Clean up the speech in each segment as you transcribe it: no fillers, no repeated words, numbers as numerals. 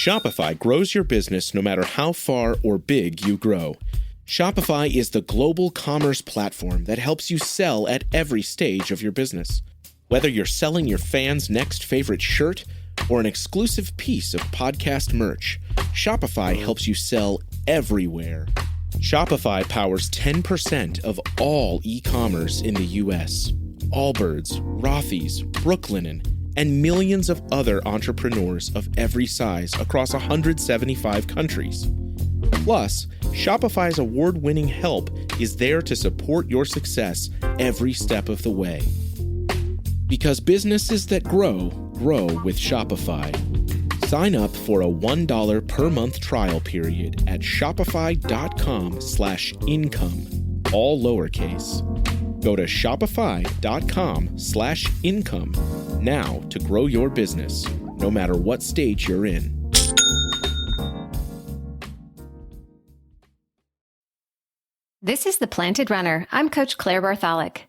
Shopify grows your business no matter how far or big you grow. Shopify is the global commerce platform that helps you sell at every stage of your business. Whether you're selling your fans' next favorite shirt or an exclusive piece of podcast merch, Shopify helps you sell everywhere. Shopify powers 10% of all e-commerce in the U.S. Allbirds, Rothy's, Brooklinen, and millions of other entrepreneurs of every size across 175 countries. Plus, Shopify's award-winning help is there to support your success every step of the way. Because businesses that grow, grow with Shopify. Sign up for a $1 per month trial period at shopify.com/income, all lowercase. Go to shopify.com/income now to grow your business, no matter what stage you're in. This is The Planted Runner. I'm Coach Claire Bartholic.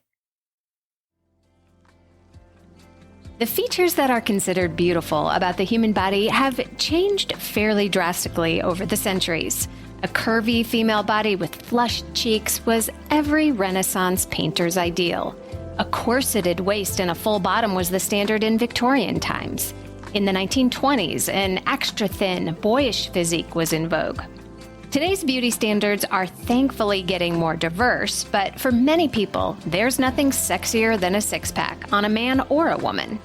The features that are considered beautiful about the human body have changed fairly drastically over the centuries. A curvy female body with flushed cheeks was every Renaissance painter's ideal. A corseted waist and a full bottom was the standard in Victorian times. In the 1920s, an extra-thin, boyish physique was in vogue. Today's beauty standards are thankfully getting more diverse, but for many people, there's nothing sexier than a six-pack on a man or a woman.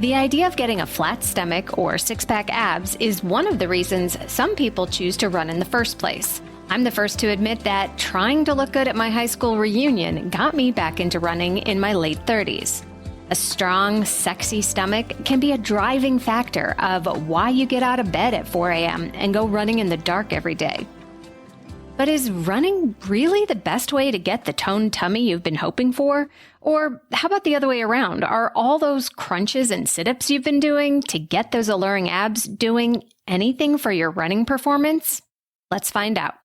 The idea of getting a flat stomach or six-pack abs is one of the reasons some people choose to run in the first place. I'm the first to admit that trying to look good at my high school reunion got me back into running in my late 30s. A strong, sexy stomach can be a driving factor of why you get out of bed at 4 a.m. and go running in the dark every day. But is running really the best way to get the toned tummy you've been hoping for? Or how about the other way around? Are all those crunches and sit-ups you've been doing to get those alluring abs doing anything for your running performance? Let's find out.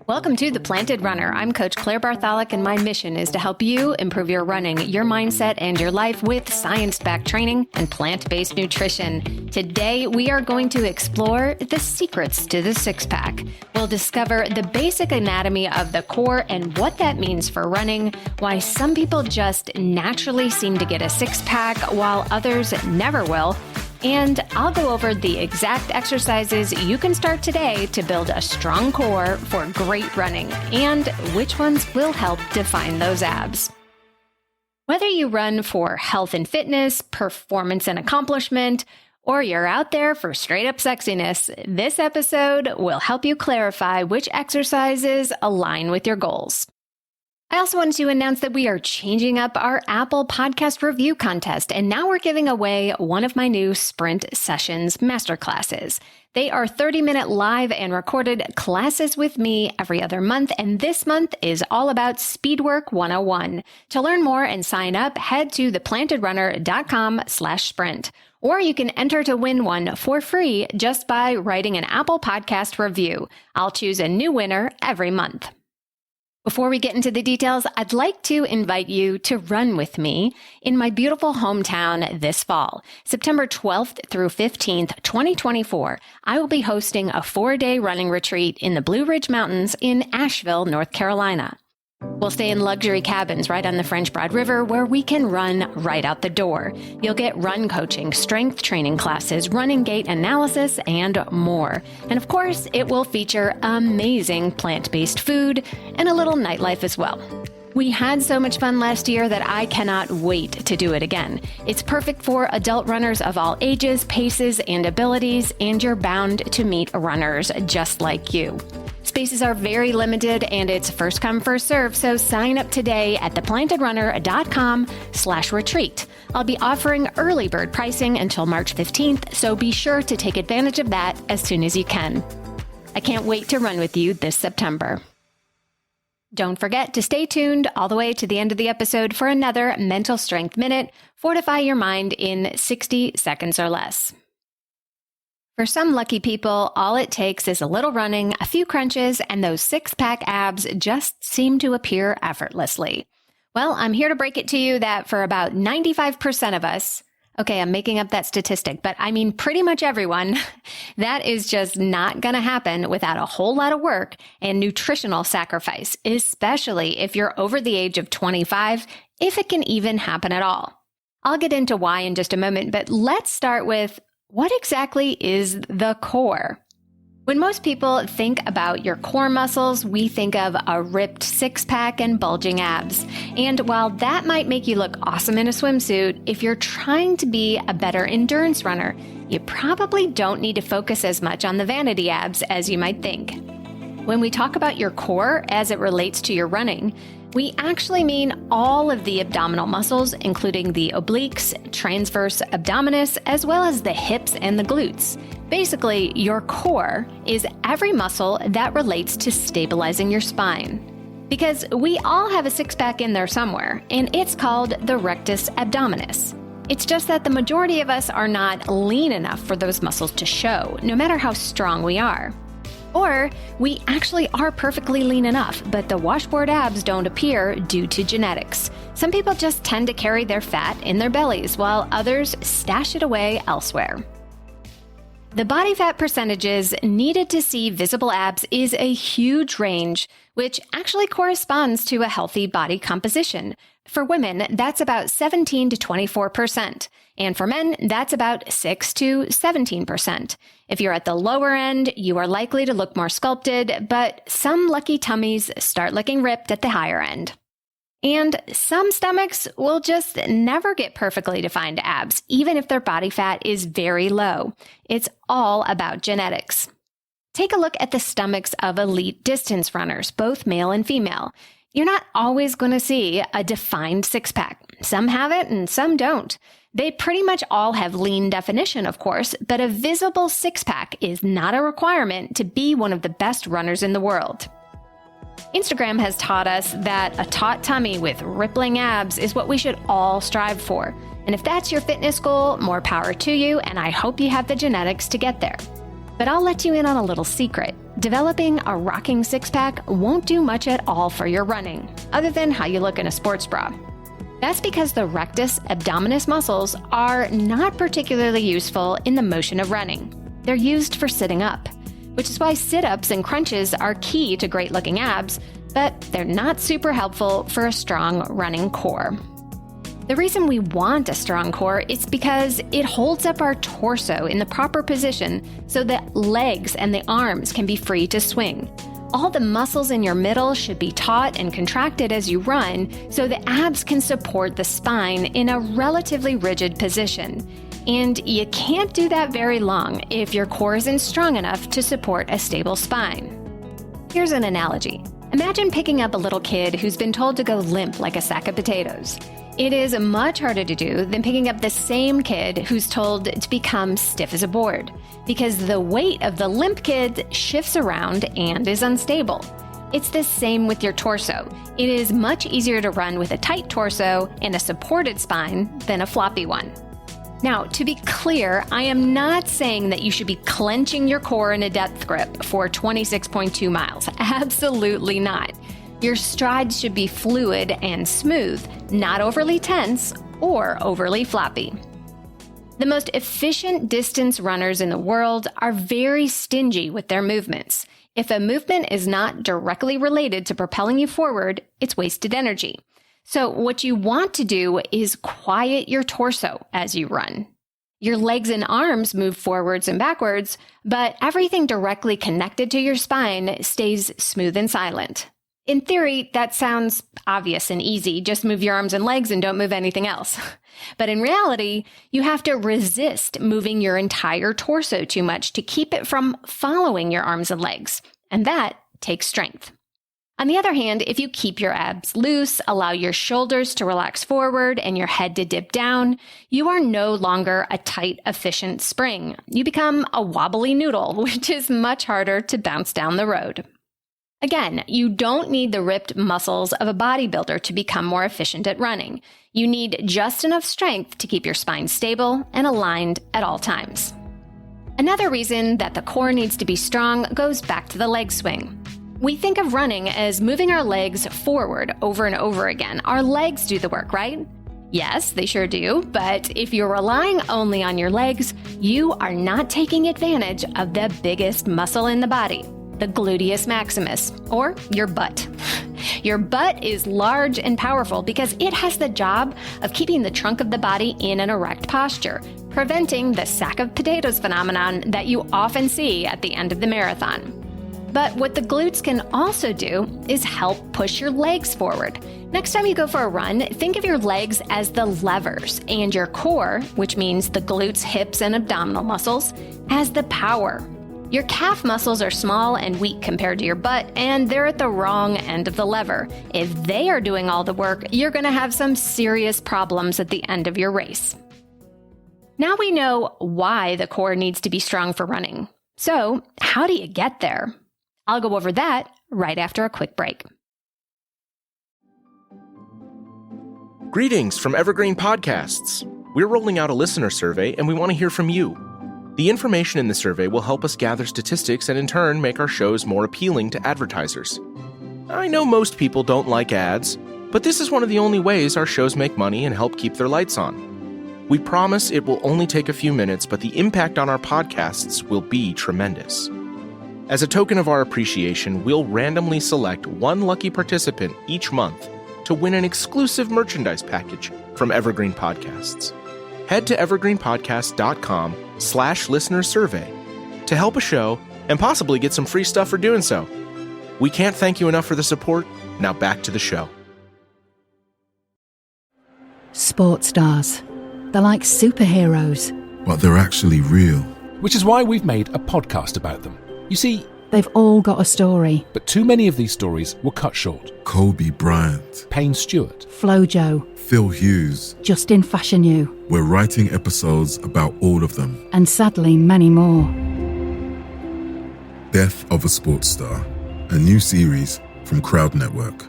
Welcome to The Planted Runner. I'm Coach Claire Bartholic, and my mission is to help you improve your running, your mindset, and your life with science-backed training and plant-based nutrition. Today, we are going to explore the secrets to the six-pack. We'll discover the basic anatomy of the core and what that means for running, why some people just naturally seem to get a six-pack while others never will, and I'll go over the exact exercises you can start today to build a strong core for great running, and which ones will help define those abs. Whether you run for health and fitness, performance and accomplishment, or you're out there for straight-up sexiness, this episode will help you clarify which exercises align with your goals. I also wanted to announce that we are changing up our Apple Podcast Review Contest, and now we're giving away one of my new Sprint Sessions masterclasses. They are 30-minute live and recorded classes with me every other month, and this month is all about Speedwork 101. To learn more and sign up, head to theplantedrunner.com/sprint. Or you can enter to win one for free just by writing an Apple Podcast review. I'll choose a new winner every month. Before we get into the details, I'd like to invite you to run with me in my beautiful hometown this fall. September 12th through 15th, 2024, I will be hosting a 4-day running retreat in the Blue Ridge Mountains in Asheville, North Carolina. We'll stay in luxury cabins right on the French Broad River where we can run right out the door. You'll get run coaching, strength training classes, running gait analysis, and more. And of course, it will feature amazing plant-based food and a little nightlife as well. We had so much fun last year that I cannot wait to do it again. It's perfect for adult runners of all ages, paces, and abilities, and you're bound to meet runners just like you. Spaces are very limited and it's first come, first serve, so sign up today at theplantedrunner.com/retreat. I'll be offering early bird pricing until March 15th, so be sure to take advantage of that as soon as you can. I can't wait to run with you this September. Don't forget to stay tuned all the way to the end of the episode for another Mental Strength Minute. Fortify your mind in 60 seconds or less. For some lucky people, all it takes is a little running, a few crunches, and those six-pack abs just seem to appear effortlessly. Well, I'm here to break it to you that for about 95% of us, Okay, I'm making up that statistic, but I mean pretty much everyone. That is just not going to happen without a whole lot of work and nutritional sacrifice, especially if you're over the age of 25, if it can even happen at all. I'll get into why in just a moment, but let's start with what exactly is the core? When most people think about your core muscles, we think of a ripped six-pack and bulging abs. And while that might make you look awesome in a swimsuit, if you're trying to be a better endurance runner, you probably don't need to focus as much on the vanity abs as you might think. When we talk about your core as it relates to your running, we actually mean all of the abdominal muscles, including the obliques, transverse abdominis, as well as the hips and the glutes. Basically, your core is every muscle that relates to stabilizing your spine. Because we all have a six-pack in there somewhere, and it's called the rectus abdominis. It's just that the majority of us are not lean enough for those muscles to show, no matter how strong we are. Or we actually are perfectly lean enough, but the washboard abs don't appear due to genetics. Some people just tend to carry their fat in their bellies, while others stash it away elsewhere. The body fat percentages needed to see visible abs is a huge range, which actually corresponds to a healthy body composition. For women, that's about 17 to 24%, and for men, that's about 6 to 17%. If you're at the lower end, you are likely to look more sculpted, but some lucky tummies start looking ripped at the higher end. And some stomachs will just never get perfectly defined abs, even if their body fat is very low. It's all about genetics. Take a look at the stomachs of elite distance runners, both male and female. You're not always going to see a defined six-pack. Some have it and some don't. They pretty much all have lean definition, of course, but a visible six-pack is not a requirement to be one of the best runners in the world. Instagram has taught us that a taut tummy with rippling abs is what we should all strive for. And if that's your fitness goal, more power to you, and I hope you have the genetics to get there. But I'll let you in on a little secret. Developing a rocking six-pack won't do much at all for your running, other than how you look in a sports bra. That's because the rectus abdominis muscles are not particularly useful in the motion of running. They're used for sitting up, which is why sit-ups and crunches are key to great-looking abs, but they're not super helpful for a strong running core. The reason we want a strong core is because it holds up our torso in the proper position so that legs and the arms can be free to swing. All the muscles in your middle should be taut and contracted as you run so the abs can support the spine in a relatively rigid position. And you can't do that very long if your core isn't strong enough to support a stable spine. Here's an analogy. Imagine picking up a little kid who's been told to go limp like a sack of potatoes. It is much harder to do than picking up the same kid who's told to become stiff as a board, because the weight of the limp kid shifts around and is unstable. It's the same with your torso. It is much easier to run with a tight torso and a supported spine than a floppy one. Now, to be clear, I am not saying that you should be clenching your core in a death grip for 26.2 miles. Absolutely not. Your strides should be fluid and smooth, not overly tense or overly floppy. The most efficient distance runners in the world are very stingy with their movements. If a movement is not directly related to propelling you forward, it's wasted energy. So what you want to do is quiet your torso as you run. Your legs and arms move forwards and backwards, but everything directly connected to your spine stays smooth and silent. In theory, that sounds obvious and easy. Just move your arms and legs and don't move anything else. But in reality, you have to resist moving your entire torso too much to keep it from following your arms and legs. And that takes strength. On the other hand, if you keep your abs loose, allow your shoulders to relax forward and your head to dip down, you are no longer a tight, efficient spring. You become a wobbly noodle, which is much harder to bounce down the road. Again, you don't need the ripped muscles of a bodybuilder to become more efficient at running. You need just enough strength to keep your spine stable and aligned at all times. Another reason that the core needs to be strong goes back to the leg swing. We think of running as moving our legs forward over and over again. Our legs do the work, right? Yes, they sure do, but if you're relying only on your legs, you are not taking advantage of the biggest muscle in the body, the gluteus maximus, or your butt. Your butt is large and powerful because it has the job of keeping the trunk of the body in an erect posture, preventing the sack of potatoes phenomenon that you often see at the end of the marathon. But what the glutes can also do is help push your legs forward. Next time you go for a run, think of your legs as the levers and your core, which means the glutes, hips, and abdominal muscles, as the power. Your calf muscles are small and weak compared to your butt, and they're at the wrong end of the lever. If they are doing all the work, you're going to have some serious problems at the end of your race. Now we know why the core needs to be strong for running. So, how do you get there? I'll go over that right after a quick break. Greetings from Evergreen Podcasts. We're rolling out a listener survey, and we want to hear from you. The information in the survey will help us gather statistics and in turn make our shows more appealing to advertisers. I know most people don't like ads, but this is one of the only ways our shows make money and help keep their lights on. We promise it will only take a few minutes, but the impact on our podcasts will be tremendous. As a token of our appreciation, we'll randomly select one lucky participant each month to win an exclusive merchandise package from Evergreen Podcasts. Head to evergreenpodcast.com/listenersurvey to help a show and possibly get some free stuff for doing so. We can't thank you enough for the support. Now back to the show. Sports stars. They're like superheroes. But they're actually real. Which is why we've made a podcast about them. You see, They've all got a story. but too many of these stories were cut short. Kobe Bryant, Payne Stewart, Flojo, Phil Hughes. Justin Fashanu, We're writing episodes about all of them. and sadly many more. Death of a Sports Star, a new series from Crowd Network.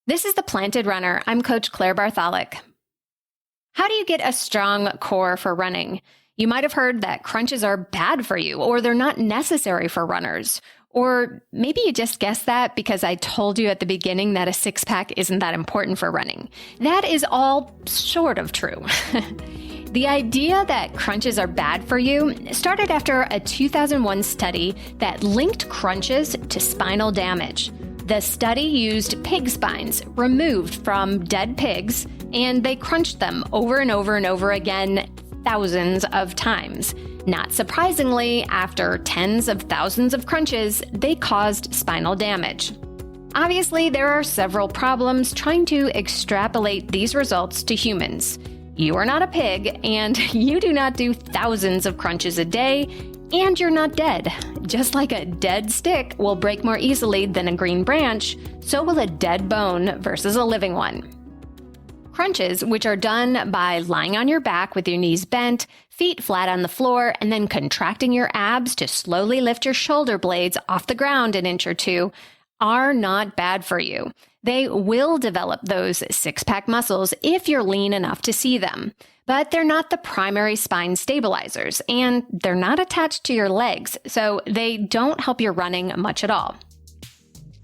This is The Planted Runner. I'm Coach Claire Bartholic. How do you get a strong core for running? You might have heard that crunches are bad for you, or they're not necessary for runners. Or maybe you just guessed that because I told you at the beginning that a six-pack isn't that important for running. That is all sort of true. The idea that crunches are bad for you started after a 2001 study that linked crunches to spinal damage. The study used pig spines removed from dead pigs, and they crunched them over and over and over again, thousands of times. Not surprisingly, after tens of thousands of crunches, they caused spinal damage. Obviously, there are several problems trying to extrapolate these results to humans. You are not a pig, and you do not do thousands of crunches a day, and you're not dead. Just like a dead stick will break more easily than a green branch, so will a dead bone versus a living one. Crunches, which are done by lying on your back with your knees bent, feet flat on the floor, and then contracting your abs to slowly lift your shoulder blades off the ground an inch or two, are not bad for you. They will develop those six-pack muscles if you're lean enough to see them. But they're not the primary spine stabilizers, and they're not attached to your legs, so they don't help your running much at all.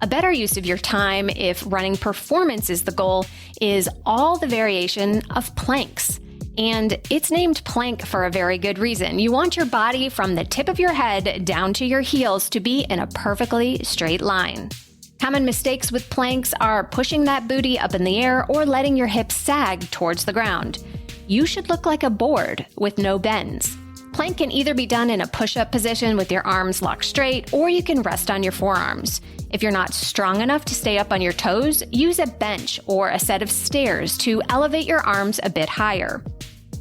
A better use of your time, if running performance is the goal, is all the variation of planks. And it's named plank for a very good reason. You want your body from the tip of your head down to your heels to be in a perfectly straight line. Common mistakes with planks are pushing that booty up in the air or letting your hips sag towards the ground. You should look like a board with no bends. Plank can either be done in a push-up position with your arms locked straight, or you can rest on your forearms. If you're not strong enough to stay up on your toes, use a bench or a set of stairs to elevate your arms a bit higher.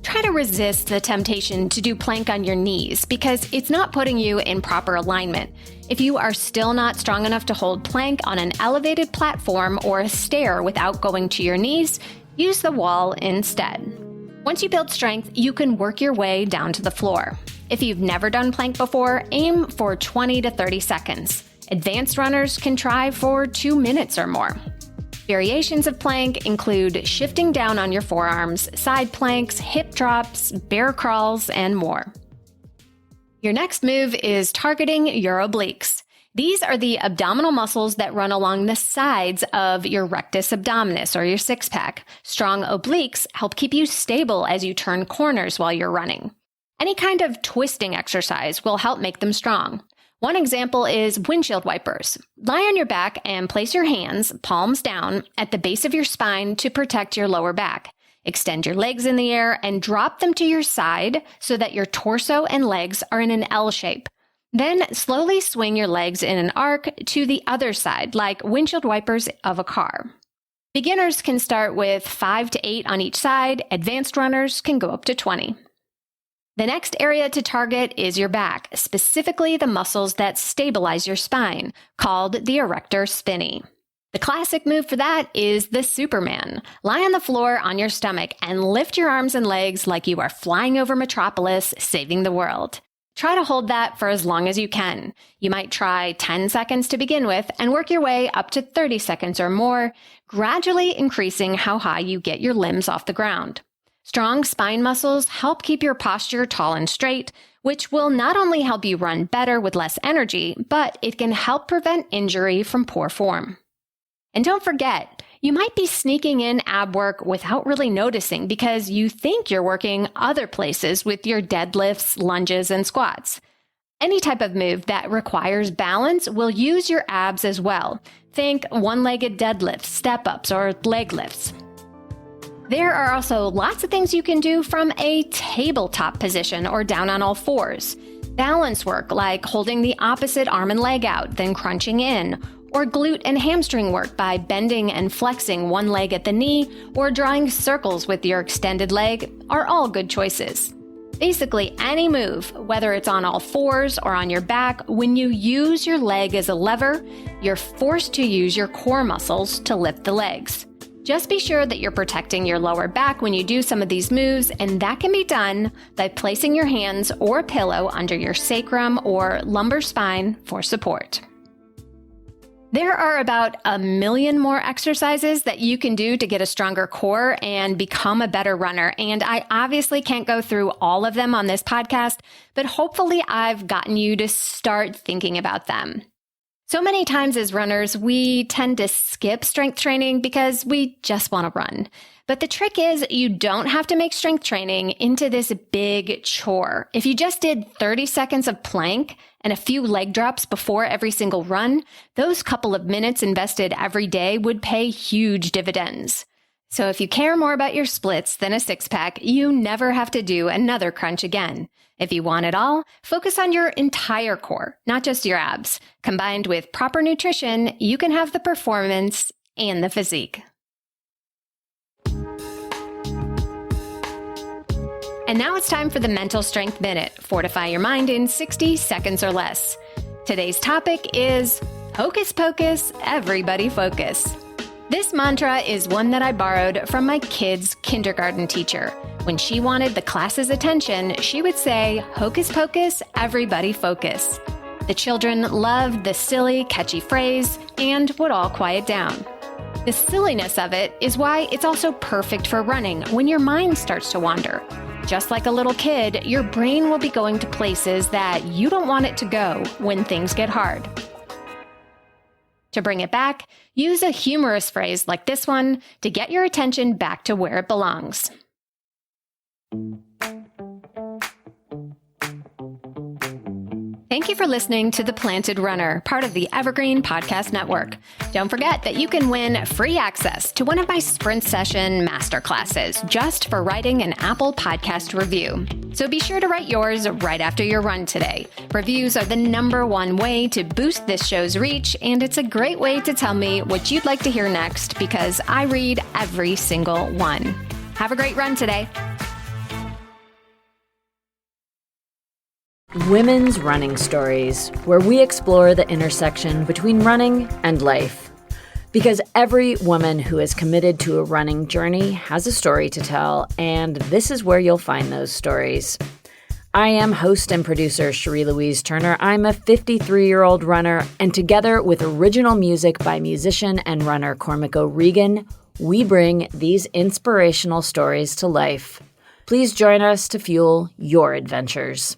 Try to resist the temptation to do plank on your knees because it's not putting you in proper alignment. If you are still not strong enough to hold plank on an elevated platform or a stair without going to your knees, use the wall instead. Once you build strength, you can work your way down to the floor. If you've never done plank before, aim for 20 to 30 seconds. Advanced runners can try for 2 minutes or more. Variations of plank include shifting down on your forearms, side planks, hip drops, bear crawls, and more. Your next move is targeting your obliques. These are the abdominal muscles that run along the sides of your rectus abdominis or your six-pack. Strong obliques help keep you stable as you turn corners while you're running. Any kind of twisting exercise will help make them strong. One example is windshield wipers. Lie on your back and place your hands, palms down, at the base of your spine to protect your lower back. Extend your legs in the air and drop them to your side so that your torso and legs are in an L shape. Then slowly swing your legs in an arc to the other side, like windshield wipers of a car. Beginners can start with 5 to 8 on each side. Advanced runners can go up to 20. The next area to target is your back, specifically the muscles that stabilize your spine, called the erector spinae. The classic move for that is the Superman. Lie on the floor on your stomach and lift your arms and legs like you are flying over Metropolis, saving the world. Try to hold that for as long as you can. You might try 10 seconds to begin with and work your way up to 30 seconds or more, gradually increasing how high you get your limbs off the ground. Strong spine muscles help keep your posture tall and straight, which will not only help you run better with less energy, but it can help prevent injury from poor form. And don't forget, you might be sneaking in ab work without really noticing because you think you're working other places with your deadlifts, lunges, and squats. Any type of move that requires balance will use your abs as well. Think one-legged deadlifts, step-ups, or leg lifts. There are also lots of things you can do from a tabletop position or down on all fours. Balance work like holding the opposite arm and leg out, then crunching in, or glute and hamstring work by bending and flexing one leg at the knee or drawing circles with your extended leg are all good choices. Basically, any move, whether it's on all fours or on your back, when you use your leg as a lever, you're forced to use your core muscles to lift the legs. Just be sure that you're protecting your lower back when you do some of these moves, and that can be done by placing your hands or a pillow under your sacrum or lumbar spine for support. There are about 1 million more exercises that you can do to get a stronger core and become a better runner. And I obviously can't go through all of them on this podcast, but hopefully I've gotten you to start thinking about them. So many times as runners, we tend to skip strength training because we just want to run. But the trick is you don't have to make strength training into this big chore. If you just did 30 seconds of plank and a few leg drops before every single run, those couple of minutes invested every day would pay huge dividends. So if you care more about your splits than a six-pack, you never have to do another crunch again. If you want it all, focus on your entire core, not just your abs. Combined with proper nutrition, you can have the performance and the physique. And now it's time for the Mental Strength Minute. Fortify your mind in 60 seconds or less. Today's topic is Hocus Pocus, Everybody Focus. This mantra is one that I borrowed from my kid's kindergarten teacher. When she wanted the class's attention, she would say, Hocus Pocus, Everybody Focus. The children loved the silly, catchy phrase and would all quiet down. The silliness of it is why it's also perfect for running when your mind starts to wander. Just like a little kid, your brain will be going to places that you don't want it to go when things get hard. To bring it back, use a humorous phrase like this one to get your attention back to where it belongs. Thank you for listening to The Planted Runner, part of the Evergreen Podcast Network. Don't forget that you can win free access to one of my Sprint Session masterclasses just for writing an Apple Podcast review. So be sure to write yours right after your run today. Reviews are the #1 way to boost this show's reach, and it's a great way to tell me what you'd like to hear next because I read every single one. Have a great run today. Women's Running Stories, where we explore the intersection between running and life. Because every woman who is committed to a running journey has a story to tell, and this is where you'll find those stories. I am host and producer Cherie Louise Turner. I'm a 53-year-old runner, and together with original music by musician and runner Cormac O'Regan, we bring these inspirational stories to life. Please join us to fuel your adventures.